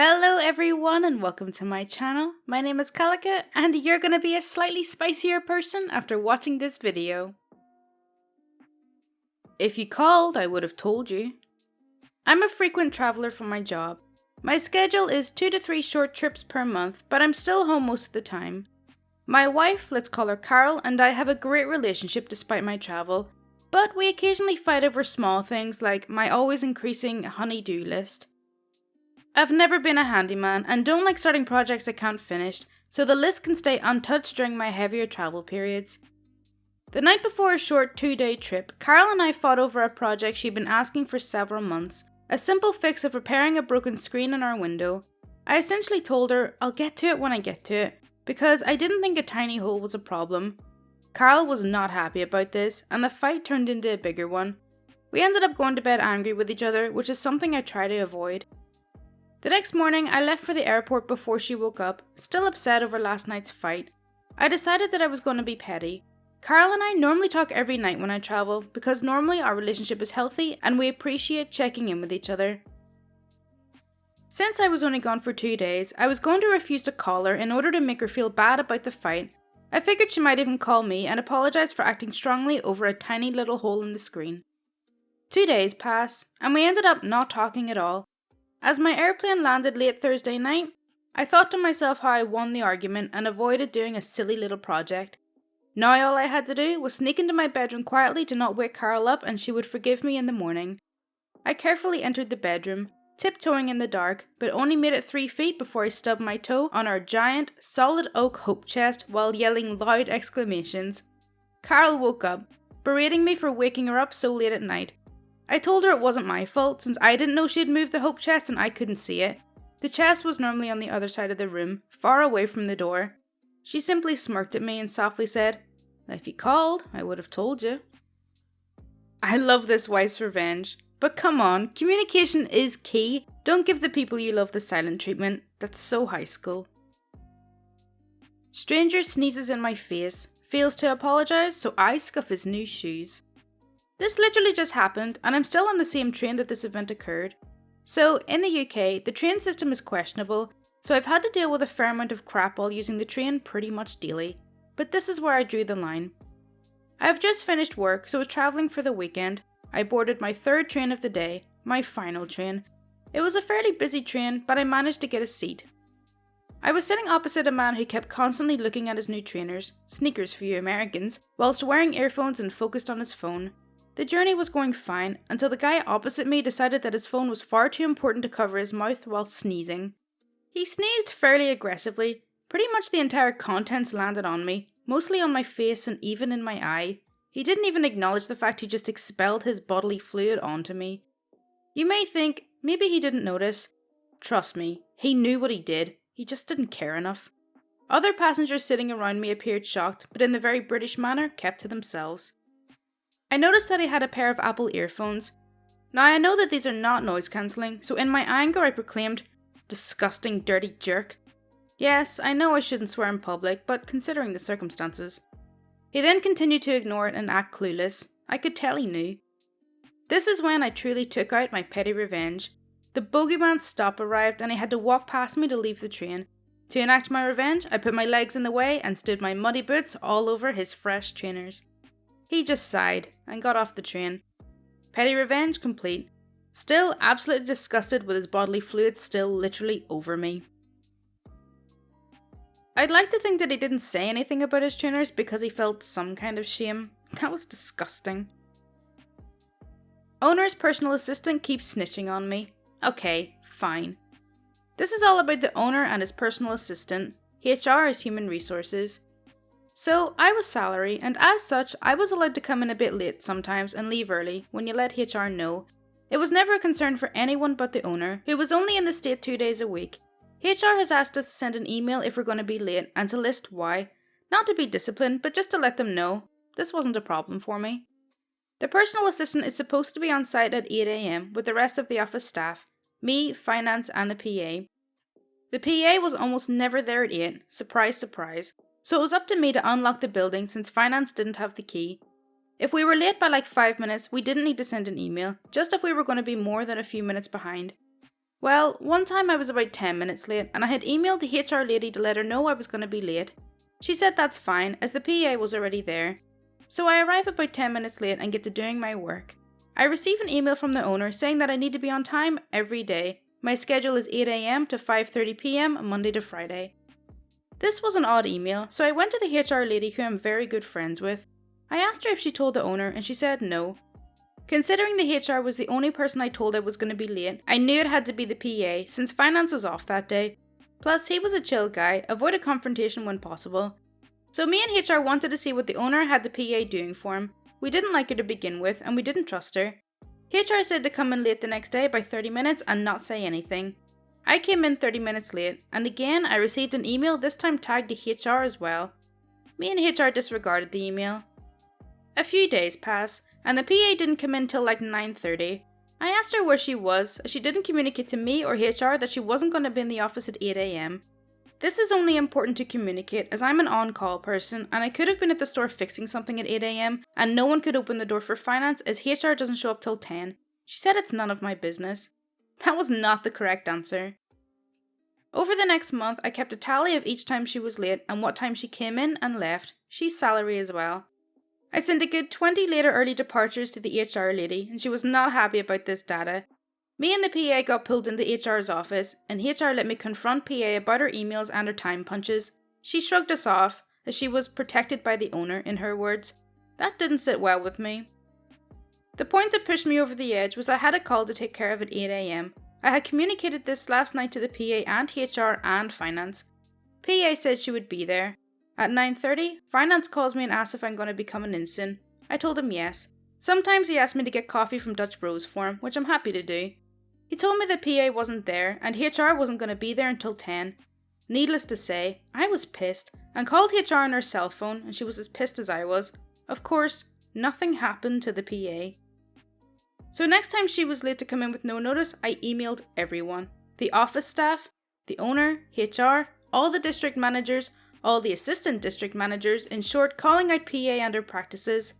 Hello everyone and welcome to my channel. My name is Kalika and you're gonna be a slightly spicier person after watching this video. If you called, I would have told you. I'm a frequent traveler for my job. My schedule is 2 to 3 short trips per month, but I'm still home most of the time. My wife, let's call her Carol, and I have a great relationship despite my travel, but we occasionally fight over small things like my always increasing honey-do list. I've never been a handyman and don't like starting projects I can't finish, so the list can stay untouched during my heavier travel periods. The night before a short 2-day trip, Carol and I fought over a project she'd been asking for several months, a simple fix of repairing a broken screen in our window. I essentially told her I'll get to it when I get to it, because I didn't think a tiny hole was a problem. Carol was not happy about this, and the fight turned into a bigger one. We ended up going to bed angry with each other, which is something I try to avoid. The next morning, I left for the airport before she woke up, still upset over last night's fight. I decided that I was going to be petty. Carol and I normally talk every night when I travel, because normally our relationship is healthy and we appreciate checking in with each other. Since I was only gone for 2 days, I was going to refuse to call her in order to make her feel bad about the fight. I figured she might even call me and apologise for acting strongly over a tiny little hole in the screen. 2 days pass, and we ended up not talking at all. As my airplane landed late Thursday night, I thought to myself how I won the argument and avoided doing a silly little project. Now all I had to do was sneak into my bedroom quietly to not wake Carol up and she would forgive me in the morning. I carefully entered the bedroom, tiptoeing in the dark, but only made it 3 feet before I stubbed my toe on our giant, solid oak hope chest while yelling loud exclamations. Carol woke up, berating me for waking her up so late at night. I told her it wasn't my fault since I didn't know she had moved the hope chest and I couldn't see it. The chest was normally on the other side of the room, far away from the door. She simply smirked at me and softly said, "If you called, I would have told you." I love this wife's revenge, but come on, communication is key. Don't give the people you love the silent treatment. That's so high school. Stranger sneezes in my face, fails to apologise, so I scuff his new shoes. This literally just happened, and I'm still on the same train that this event occurred. So, in the UK, the train system is questionable, so I've had to deal with a fair amount of crap while using the train pretty much daily. But this is where I drew the line. I have just finished work, so was travelling for the weekend. I boarded my 3rd train of the day, my final train. It was a fairly busy train, but I managed to get a seat. I was sitting opposite a man who kept constantly looking at his new trainers, sneakers for you Americans, whilst wearing earphones and focused on his phone. The journey was going fine, until the guy opposite me decided that his phone was far too important to cover his mouth while sneezing. He sneezed fairly aggressively. Pretty much the entire contents landed on me, mostly on my face and even in my eye. He didn't even acknowledge the fact he just expelled his bodily fluid onto me. You may think, maybe he didn't notice. Trust me, he knew what he did, he just didn't care enough. Other passengers sitting around me appeared shocked, but in the very British manner, kept to themselves. I noticed that he had a pair of Apple earphones. Now I know that these are not noise cancelling, so in my anger I proclaimed, "Disgusting dirty jerk." Yes, I know I shouldn't swear in public, but considering the circumstances. He then continued to ignore it and act clueless. I could tell he knew. This is when I truly took out my petty revenge. The bogeyman's stop arrived and he had to walk past me to leave the train. To enact my revenge, I put my legs in the way and stood my muddy boots all over his fresh trainers. He just sighed and got off the train. Petty revenge complete. Still absolutely disgusted with his bodily fluids still literally over me. I'd like to think that he didn't say anything about his trainers because he felt some kind of shame. That was disgusting. Owner's personal assistant keeps snitching on me. Okay, fine. This is all about the owner and his personal assistant. HR is human resources. So, I was salary, and as such, I was allowed to come in a bit late sometimes and leave early when you let HR know. It was never a concern for anyone but the owner, who was only in the state 2 days a week. HR has asked us to send an email if we're going to be late and to list why. Not to be disciplined, but just to let them know. This wasn't a problem for me. The personal assistant is supposed to be on site at 8 AM with the rest of the office staff, me, finance and the PA. The PA was almost never there at 8, surprise surprise. So it was up to me to unlock the building since finance didn't have the key. If we were late by like 5 minutes, we didn't need to send an email, just if we were going to be more than a few minutes behind. Well, one time I was about 10 minutes late and I had emailed the HR lady to let her know I was going to be late. She said that's fine as the PA was already there. So I arrive about 10 minutes late and get to doing my work. I receive an email from the owner saying that I need to be on time every day. My schedule is 8 AM to 5:30 PM Monday to Friday. This was an odd email, so I went to the HR lady who I'm very good friends with. I asked her if she told the owner and she said no. Considering the HR was the only person I told I was going to be late, I knew it had to be the PA since finance was off that day. Plus, he was a chill guy, avoided confrontation when possible. So me and HR wanted to see what the owner had the PA doing for him. We didn't like her to begin with and we didn't trust her. HR said to come in late the next day by 30 minutes and not say anything. I came in 30 minutes late and again I received an email, this time tagged to HR as well. Me and HR disregarded the email. A few days pass and the PA didn't come in till like 9:30. I asked her where she was as she didn't communicate to me or HR that she wasn't going to be in the office at 8 AM. This is only important to communicate as I'm an on-call person and I could have been at the store fixing something at 8 AM and no one could open the door for finance as HR doesn't show up till 10. She said it's none of my business. That was not the correct answer. Over the next month, I kept a tally of each time she was late and what time she came in and left. She's salary as well. I sent a good 20 late or early departures to the HR lady and she was not happy about this data. Me and the PA got pulled into HR's office and HR let me confront PA about her emails and her time punches. She shrugged us off as she was protected by the owner, in her words. That didn't sit well with me. The point that pushed me over the edge was I had a call to take care of at 8 AM. I had communicated this last night to the PA and HR and finance. PA said she would be there. At 9:30, finance calls me and asks if I'm going to be coming in soon. I told him yes. Sometimes he asked me to get coffee from Dutch Bros for him, which I'm happy to do. He told me the PA wasn't there and HR wasn't going to be there until 10. Needless to say, I was pissed and called HR on her cell phone and she was as pissed as I was. Of course, nothing happened to the PA. So next time she was late to come in with no notice, I emailed everyone. The office staff, the owner, HR, all the district managers, all the assistant district managers, in short, calling out PA and her practices.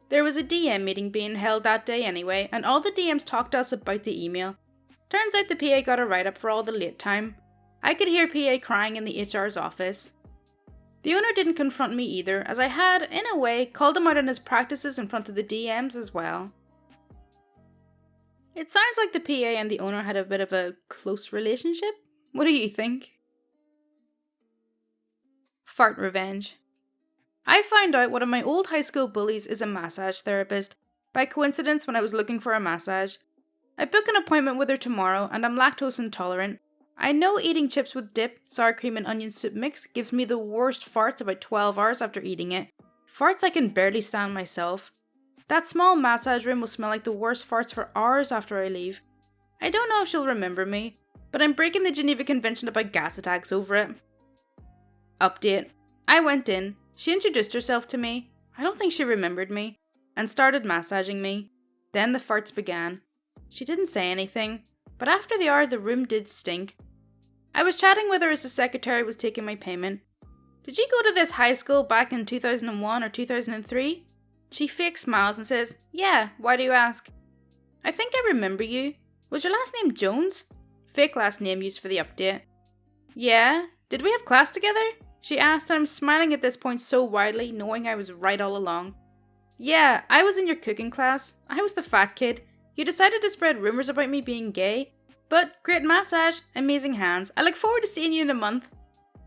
There was a DM meeting being held that day anyway, and all the DMs talked to us about the email. Turns out the PA got a write-up for all the late time. I could hear PA crying in the HR's office. The owner didn't confront me either, as I had, in a way, called him out on his practices in front of the DMs as well. It sounds like the PA and the owner had a bit of a close relationship. What do you think? Fart revenge. I found out one of my old high school bullies is a massage therapist, by coincidence when I was looking for a massage. I book an appointment with her tomorrow and I'm lactose intolerant. I know eating chips with dip, sour cream and onion soup mix gives me the worst farts about 12 hours after eating it. Farts I can barely stand myself. That small massage room will smell like the worst farts for hours after I leave. I don't know if she'll remember me, but I'm breaking the Geneva Convention about gas attacks over it. Update. I went in, she introduced herself to me, I don't think she remembered me, and started massaging me. Then the farts began. She didn't say anything, but after the hour the room did stink. I was chatting with her as the secretary was taking my payment. Did you go to this high school back in 2001 or 2003? She fake smiles and says, yeah, why do you ask? I think I remember you. Was your last name Jones? Fake last name used for the update. Yeah, did we have class together? She asked, and I'm smiling at this point so widely, knowing I was right all along. Yeah, I was in your cooking class. I was the fat kid. You decided to spread rumors about me being gay. But great massage, amazing hands. I look forward to seeing you in a month.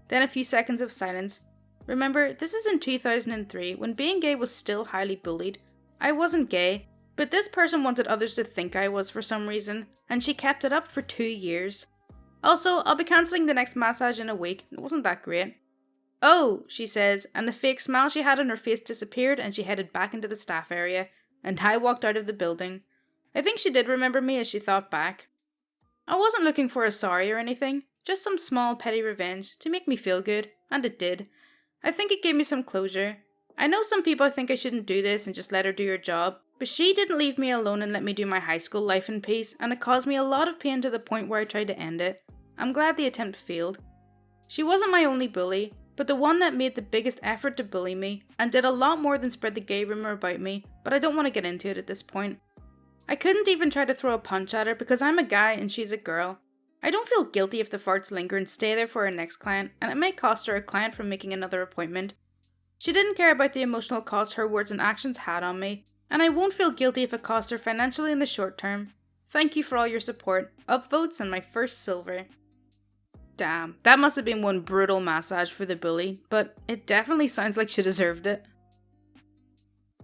Then a few seconds of silence. Remember, this is in 2003, when being gay was still highly bullied. I wasn't gay, but this person wanted others to think I was for some reason, and she kept it up for 2 years. Also, I'll be cancelling the next massage in a week. It wasn't that great. Oh, she says, and the fake smile she had on her face disappeared and she headed back into the staff area, and I walked out of the building. I think she did remember me as she thought back. I wasn't looking for a sorry or anything, just some small petty revenge to make me feel good, and it did. I think it gave me some closure. I know some people think I shouldn't do this and just let her do her job, but she didn't leave me alone and let me do my high school life in peace, and it caused me a lot of pain to the point where I tried to end it. I'm glad the attempt failed. She wasn't my only bully, but the one that made the biggest effort to bully me, and did a lot more than spread the gay rumour about me, but I don't want to get into it at this point. I couldn't even try to throw a punch at her because I'm a guy and she's a girl. I don't feel guilty if the farts linger and stay there for her next client, and it may cost her a client from making another appointment. She didn't care about the emotional cost her words and actions had on me, and I won't feel guilty if it costs her financially in the short term. Thank you for all your support, upvotes, and my first silver. Damn, that must have been one brutal massage for the bully, but it definitely sounds like she deserved it.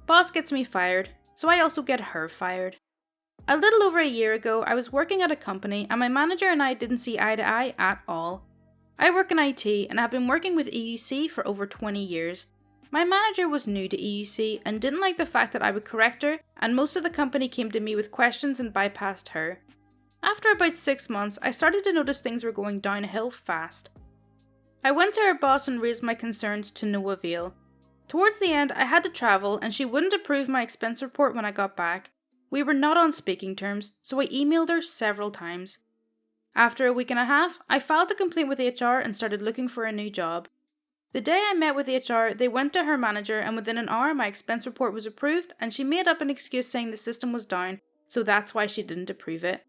Boss gets me fired, so I also get her fired. A little over a year ago, I was working at a company and my manager and I didn't see eye to eye at all. I work in IT and have been working with EUC for over 20 years. My manager was new to EUC and didn't like the fact that I would correct her, and most of the company came to me with questions and bypassed her. After about 6 months, I started to notice things were going downhill fast. I went to her boss and raised my concerns to no avail. Towards the end, I had to travel and she wouldn't approve my expense report when I got back. We were not on speaking terms, so I emailed her several times. After a week and a half, I filed a complaint with HR and started looking for a new job. The day I met with HR, they went to her manager and within an hour my expense report was approved and she made up an excuse saying the system was down, so that's why she didn't approve it.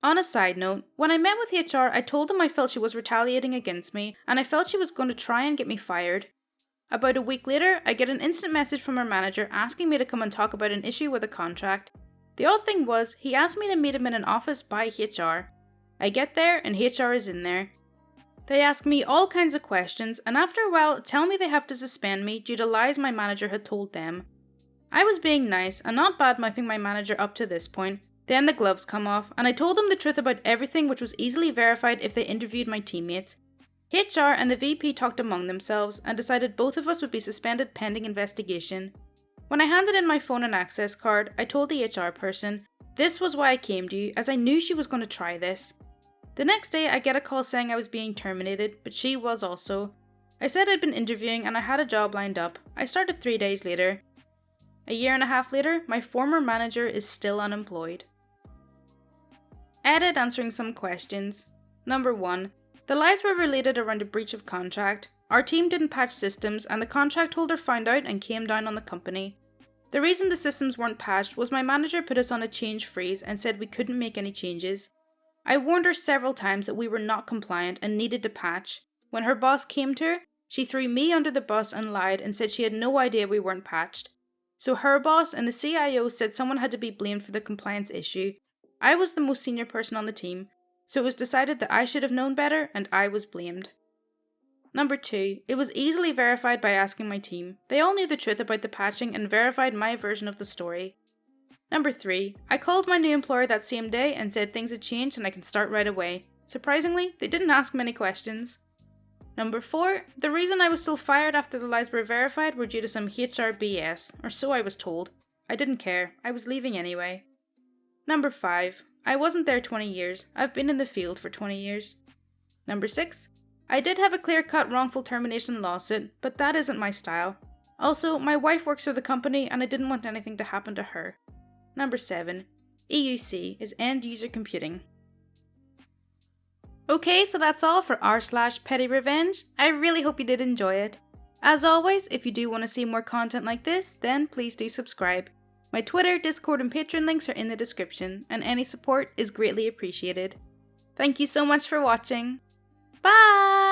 On a side note, when I met with HR, I told them I felt she was retaliating against me and I felt she was going to try and get me fired. About a week later, I get an instant message from her manager asking me to come and talk about an issue with a contract. The odd thing was, he asked me to meet him in an office by HR. I get there and HR is in there. They ask me all kinds of questions and after a while tell me they have to suspend me due to lies my manager had told them. I was being nice and not bad-mouthing my manager up to this point. Then the gloves come off and I told them the truth about everything, which was easily verified if they interviewed my teammates. HR and the VP talked among themselves and decided both of us would be suspended pending investigation. When I handed in my phone and access card, I told the HR person, "This was why I came to you, as I knew she was going to try this." The next day I get a call saying I was being terminated, but she was also. I said I'd been interviewing and I had a job lined up. I started 3 days later. A year and a half later, my former manager is still unemployed. Edit answering some questions. Number 1. The lies were related around a breach of contract. Our team didn't patch systems and the contract holder found out and came down on the company. The reason the systems weren't patched was my manager put us on a change freeze and said we couldn't make any changes. I warned her several times that we were not compliant and needed to patch. When her boss came to her, she threw me under the bus and lied and said she had no idea we weren't patched. So her boss and the CIO said someone had to be blamed for the compliance issue. I was the most senior person on the team, so it was decided that I should have known better and I was blamed. Number 2, it was easily verified by asking my team. They all knew the truth about the patching and verified my version of the story. Number 3, I called my new employer that same day and said things had changed and I can start right away. Surprisingly, they didn't ask many questions. Number 4, the reason I was still fired after the lies were verified were due to some HR BS, or so I was told. I didn't care, I was leaving anyway. Number 5, I wasn't there 20 years, I've been in the field for 20 years. Number 6, I did have a clear-cut wrongful termination lawsuit, but that isn't my style. Also, my wife works for the company and I didn't want anything to happen to her. Number 7, EUC is end-user computing. Okay, so that's all for r/PettyRevenge. I really hope you did enjoy it. As always, if you do want to see more content like this, then please do subscribe. My Twitter, Discord, and Patreon links are in the description, and any support is greatly appreciated. Thank you so much for watching. Bye!